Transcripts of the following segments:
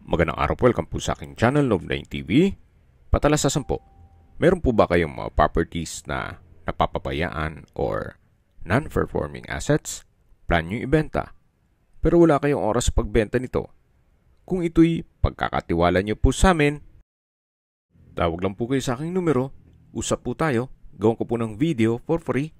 Magandang araw po, welcome po sa aking channel, Love9 TV. Patalasasan po, meron po ba kayong mga properties na napapabayaan or non-performing assets? Plan nyo ibenta, pero wala kayong oras sa pagbenta nito. Kung ito'y pagkakatiwala nyo po sa amin, tawag lang po kayo sa aking numero, usap po tayo, gawin ko po ng video for free.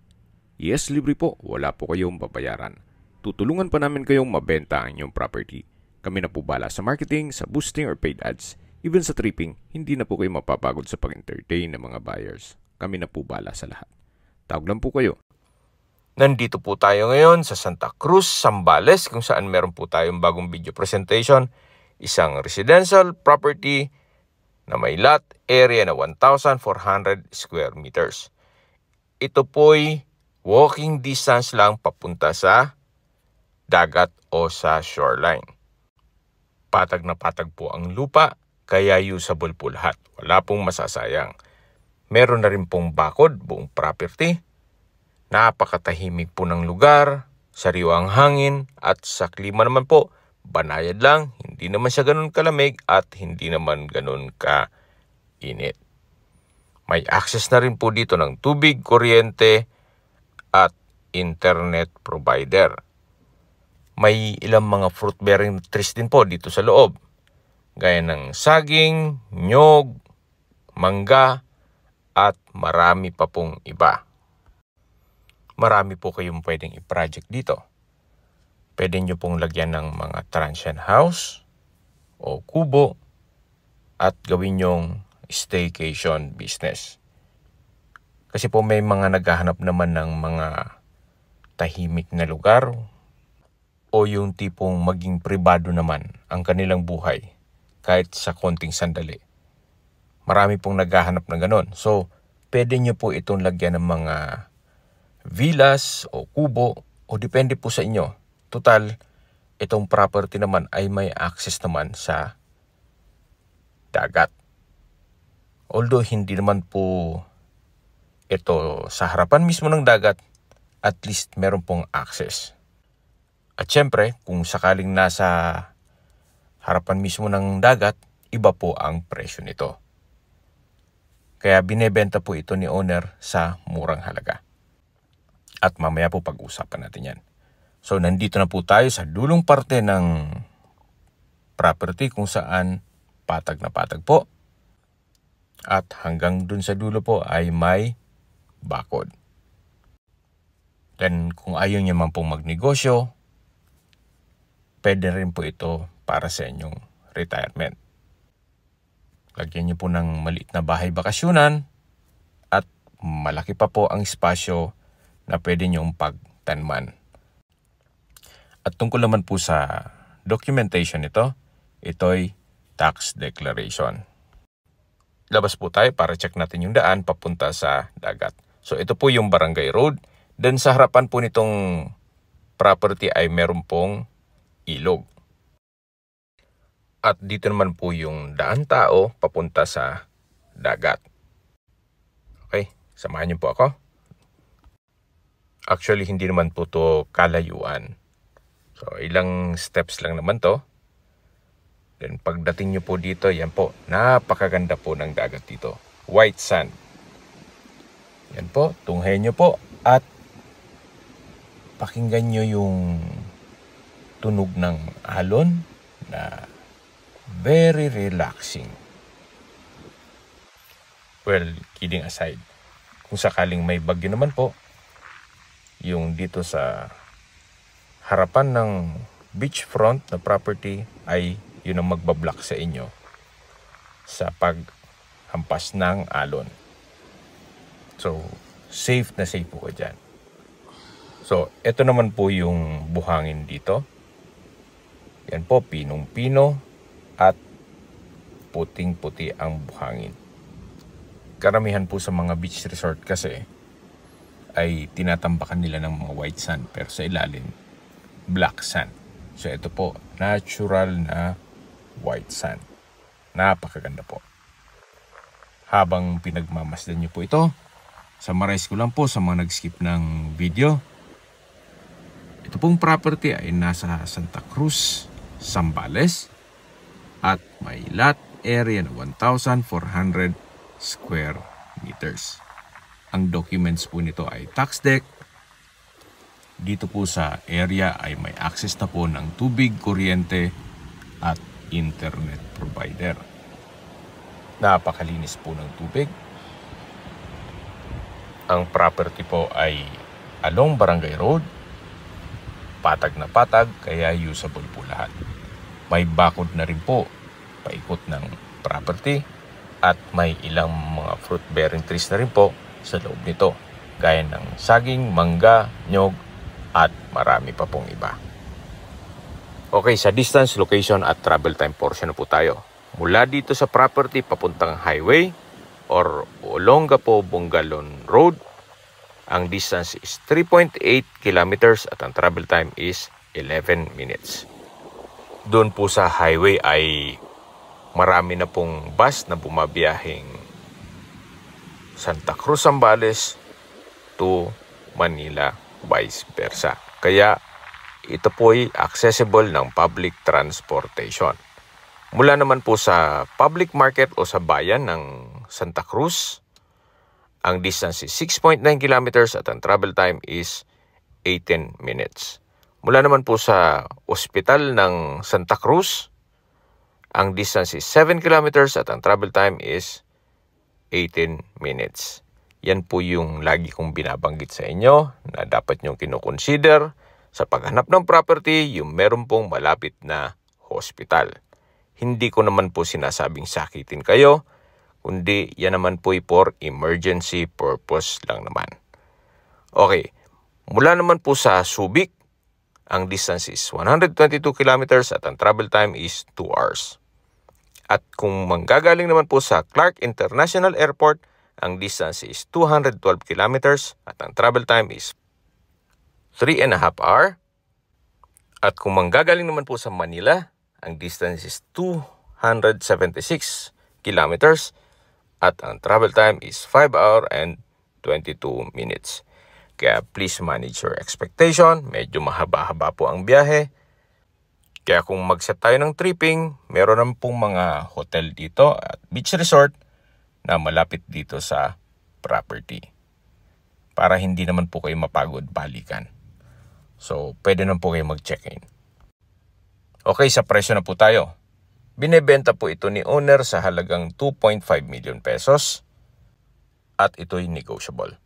Yes, libre po, wala po kayong babayaran. Tutulungan pa namin kayong mabenta ang inyong property. Kami na po bala sa marketing, sa boosting or paid ads. Even sa tripping, hindi na po kayo mapapagod sa pag-entertain ng mga buyers. Kami na po bala sa lahat. Tawag lang po kayo. Nandito po tayo ngayon sa Santa Cruz, Zambales, kung saan meron po tayong bagong video presentation. Isang residential property na may lot area na 1,400 square meters. Ito po'y walking distance lang papunta sa dagat o sa shoreline. Patag na patag po ang lupa, kaya usable po lahat. Wala pong masasayang. Meron na rin pong bakod, buong property. Napakatahimik po ng lugar, sariwang hangin, at sa klima naman po, banayad lang. Hindi naman siya ganun kalamig at hindi naman ganun kainit. May access na rin po dito ng tubig, kuryente, at internet provider. May ilang mga fruit-bearing trees din po dito sa loob. Gaya ng saging, nyog, mangga, at marami pa pong iba. Marami po kayong pwedeng i-project dito. Pwede nyo pong lagyan ng mga transient house o kubo at gawin yung staycation business. Kasi po may mga naghahanap naman ng mga tahimik na lugar o yung tipong maging pribado naman ang kanilang buhay kahit sa konting sandali. Marami pong naghahanap ng ganon. So, pwede nyo po itong lagyan ng mga villas o kubo o depende po sa inyo. Total, itong property naman ay may access naman sa dagat. Although hindi naman po ito sa harapan mismo ng dagat, at least meron pong access. At syempre, kung sakaling nasa harapan mismo ng dagat, iba po ang presyo nito. Kaya binebenta po ito ni owner sa murang halaga. At mamaya po pag-usapan natin yan. So, nandito na po tayo sa dulong parte ng property kung saan patag na patag po. At hanggang dun sa dulo po ay may bakod. Then, kung ayaw niya man pong magnegosyo, pwede rin po ito para sa inyong retirement. Lagyan niyo po ng maliit na bahay bakasyunan at malaki pa po ang espasyo na pwede niyong pagtanman. At tungkol naman po sa documentation nito, ito'y tax declaration. Labas po tayo para check natin yung daan papunta sa dagat. So ito po yung barangay road. Then sa harapan po nitong property ay meron pong ilog. At dito naman po yung daan tao papunta sa dagat. Okay, samahan niyo po ako. Actually, hindi naman po to kalayuan. So, ilang steps lang naman to. Then pagdating niyo po dito, yan po, napakaganda po ng dagat dito. White sand. Yan po, tunghayin niyo po at pakinggan niyo yung tunog ng alon na very relaxing. Well, kidding aside, kung sakaling may bagyo naman po, yung dito sa harapan ng beachfront na property ay yun ang magbablock sa inyo sa paghampas ng alon. So, safe na safe po ka dyan. So, ito naman po yung buhangin dito. Yan po, pinong-pino at puting-puti ang buhangin. Karamihan po sa mga beach resort kasi ay tinatambakan nila ng mga white sand pero sa ilalim, black sand. So, ito po, natural na white sand. Napakaganda po. Habang pinagmamasdan nyo po ito, summarize ko lang po sa mga nag-skip ng video. Ito pong property ay nasa Santa Cruz, Zambales. at may lot area na 1,400 square meters. Ang documents po nito ay tax deck. Dito po sa area ay may access na po ng tubig, kuryente at internet provider. Napakalinis po ng tubig. Ang property po ay along Barangay Road. Patag na patag, kaya usable po lahat. May bakod na rin po paikot ng property at may ilang mga fruit-bearing trees na rin po sa loob nito, gaya ng saging, mangga, nyog at marami pa pong iba. Okay, sa distance, location at travel time portion na po tayo. Mula dito sa property papuntang highway or Olongapo Bungalon Road, ang distance is 3.8 kilometers at ang travel time is 11 minutes. Doon po sa highway ay marami na pong bus na bumabiyaheng Santa Cruz, Zambales to Manila, vice versa. Kaya ito po ay accessible ng public transportation. Mula naman po sa public market o sa bayan ng Santa Cruz, ang distance is 6.9 kilometers at ang travel time is 18 minutes. Mula naman po sa ospital ng Santa Cruz, ang distance is 7 kilometers at ang travel time is 18 minutes. Yan po yung lagi kong binabanggit sa inyo na dapat nyong kinoconsider sa paghanap ng property, yung meron pong malapit na hospital. Hindi ko naman po sinasabing sakitin kayo, kundi yan naman po for emergency purpose lang naman. Okay, mula naman po sa Subic, ang distance is 122 kilometers at ang travel time is 2 hours. At kung manggagaling naman po sa Clark International Airport, ang distance is 212 kilometers at ang travel time is 3.5 hours. At kung manggagaling naman po sa Manila, ang distance is 276 kilometers at ang travel time is 5 hours and 22 minutes. Kaya please manage your expectation. Medyo mahaba-haba po ang biyahe. Kaya kung mag-set tayo ng tripping, meron naman pong mga hotel dito at beach resort na malapit dito sa property. Para hindi naman po kayo mapagod balikan. So, pwede naman po kayo mag-check-in. Okay, sa presyo na po tayo. Binebenta po ito ni owner sa halagang 2.5 million pesos at ito'y negotiable.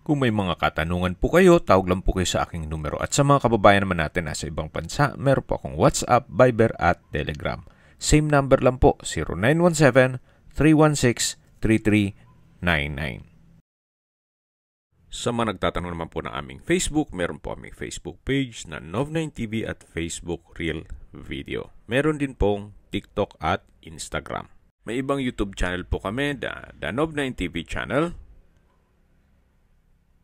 Kung may mga katanungan po kayo, tawag lang po kayo sa aking numero. At sa mga kababayan naman natin nasa ibang bansa, meron po akong WhatsApp, Viber at Telegram. Same number lang po, 0917-316-3399. Sa mga nagtatanong naman po ng aming Facebook, meron po aming Facebook page na Nov9TV at Facebook Real Video. Meron din pong TikTok at Instagram. May ibang YouTube channel po kami, the Nov9TV channel,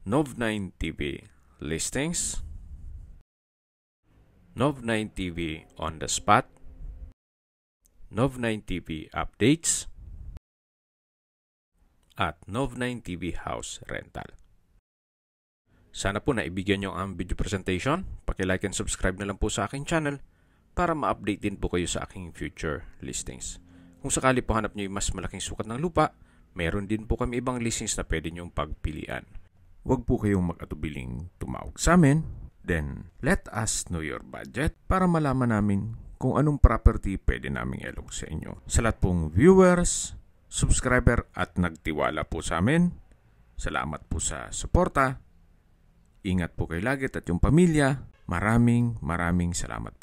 Nov9TV Listings, Nov9TV On The Spot, Nov9TV Updates, at Nov9TV House Rental. Sana po naibigyan nyo ang video presentation. Paki-like and subscribe na lang po sa aking channel para ma-update din po kayo sa aking future listings. Kung sakali po hanap nyo yung mas malaking sukat ng lupa, meron din po kami ibang listings na pwede nyong pagpilian. Huwag po kayong mag-atubiling tumawag sa amin. Then, let us know your budget para malaman namin kung anong property pwede naming ilog sa inyo. Sa lahat pong viewers, subscriber at nagtiwala po sa amin, salamat po sa suporta. Ingat po kayo lagi at yung pamilya. Maraming salamat po.